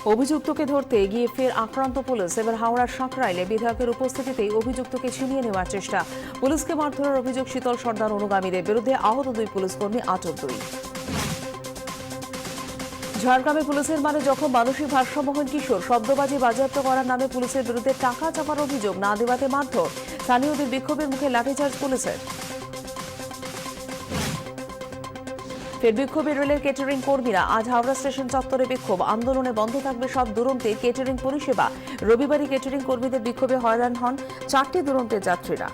অভিযুক্তকে ধরতে গিয়ে ফের আক্রান্ত পুলিশ। এবার হাওড়ার সাঁকরাইলে বিধায়কের উপস্থিতিতেই অভিযুক্তকে ছিনিয়ে নেওয়ার চেষ্টা। পুলিশকে মারধরের অভিযোগ শীতল সর্দার অনুগামীদের বিরুদ্ধে। আহত 2 পুলিশকর্মী, আটক 2। ঝাড়গ্রামে পুলিশের মানে যখন মানসিক ভারসাম্যহীন কিশোর। শব্দবাজি বাজেয়াপ্ত করার নামে পুলিশের বিরুদ্ধে টাকা চাপার অভিযোগ, না দেওয়াতে মারধর। স্থানীয়দের বিক্ষোভের মুখে লাঠিচার্জ পুলিশের। ফের বিক্ষোভে রেলের কেটারিং কর্মীরা। আজ হাওড়া স্টেশন চত্বরে বিক্ষোভ। আন্দোলনে বন্ধ থাকবে সব দুরন্তের কেটারিং পরিষেবা। রবিবারই কেটারিং কর্মীদের বিক্ষোভে হয়রান হন 4টি দুরন্তের যাত্রীরা।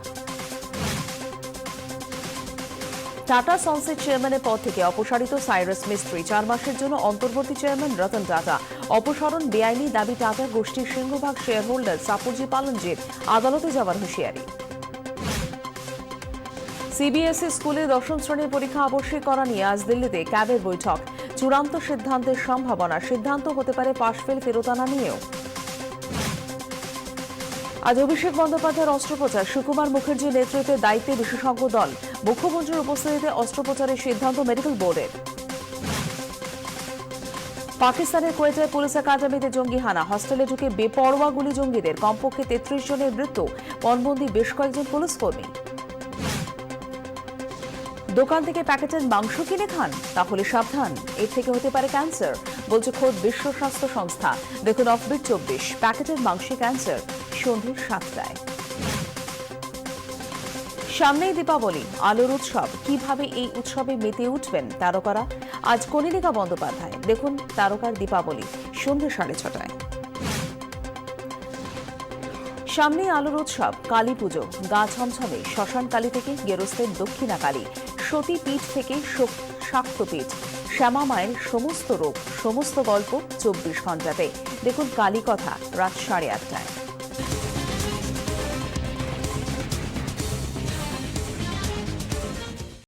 টাটা সন্সের চেয়ারম্যানের পদ থেকে অপসারিত সাইরাস মিস্ত্রি। 4 মাসের জন্য অন্তর্বর্তী চেয়ারম্যান রতন টাটা। অপসারণ বেআইনি দাবি টাটা গোষ্ঠীর সিংহভাগ শেয়ার হোল্ডার সাপুরজি পালনজির। আদালতে যাওয়ার হুঁশিয়ারি। সিবিএসই স্কুলে 10ম শ্রেণীর পরীক্ষা আবশ্যিক করা নিয়ে আজ দিল্লিতে ক্যাবের বৈঠক। চূড়ান্ত সিদ্ধান্তের সম্ভাবনা। সিদ্ধান্ত হতে পারে পাশ-ফেল ফেরত আনা নিয়েও। আজ অভিষেক বন্দ্যোপাধ্যায়ের অস্ত্রোপচার। সুকুমার মুখার্জির নেতৃত্বে দায়িত্বে বিশেষজ্ঞ দল। মুখ্যমন্ত্রীর উপস্থিতিতে অস্ত্রোপচারের সিদ্ধান্ত মেডিকেল বোর্ডের। পাকিস্তানের কোয়েটায় পুলিশ একাডেমিতে জঙ্গি হানা। হস্টেলে ঢুকে বেপরোয়া গুলি জঙ্গিদের। কমপক্ষে 33 জনের মৃত্যু। পণবন্দি বেশ কয়েকজন পুলিশকর্মী। দোকান থেকে প্যাকেটের মাংস কিনে খান, তাহলে সাবধান, এর থেকে হতে পারে ক্যান্সার, বলছে খোদ বিশ্ব স্বাস্থ্য সংস্থা। দেখুন অফবিট 24, প্যাকেটের মাংসে ক্যান্সার, সন্ধ্যে 7টায়। সামনেই দীপাবলি, আলোর উৎসব। কিভাবে এই উৎসবে মেতে উঠবেন তারকারা? আজ কনীনিকা বন্দ্যোপাধ্যায়। দেখুন তারকার দীপাবলি, সন্ধ্যে 6:30টায়। সামনেই আলোর উৎসব, কালী পুজো। গা ছমছমে শ্মশান কালী থেকে গেরস্তের দক্ষিণা কালী, সতী পীঠ থেকে শাক্ত পীঠ। শ্যামা মায়ের সমস্ত রূপ, সমস্ত গল্প 24 ঘণ্টাতে। দেখুন কালী কথা, রাত 8:30টায়।